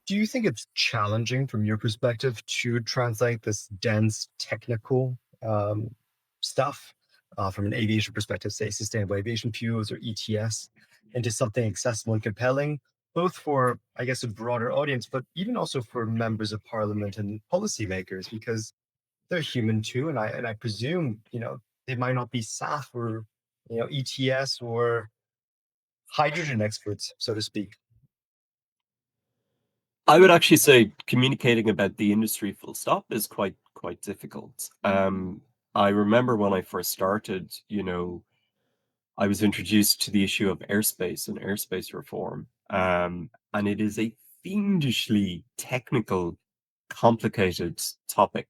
Do you think it's challenging from your perspective to translate this dense technical stuff from an aviation perspective, say sustainable aviation fuels or ETS, into something accessible and compelling, both for, I guess, a broader audience, but even also for members of parliament and policymakers, because they're human too, and I presume they might not be SAF or ETS or hydrogen experts, so to speak. I would actually say communicating about the industry full stop is quite difficult. I remember when I first started, I was introduced to the issue of airspace and airspace reform. And it is a fiendishly technical, complicated topic.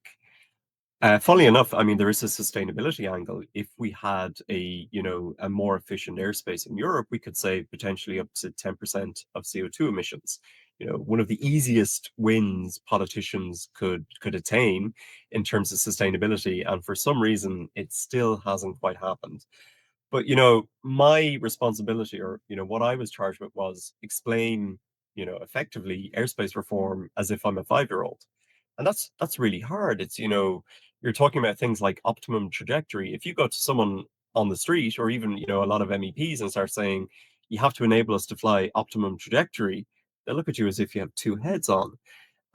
Funnily enough, I mean, there is a sustainability angle. If we had a more efficient airspace in Europe, we could save potentially up to 10% of CO2 emissions. One of the easiest wins politicians could attain in terms of sustainability, and for some reason, it still hasn't quite happened. But my responsibility, or what I was charged with, was explain, effectively airspace reform as if I'm a 5-year-old, and that's really hard. It's you're talking about things like optimum trajectory. If you go to someone on the street, or even a lot of MEPs, and start saying you have to enable us to fly optimum trajectory, they look at you as if you have two heads on.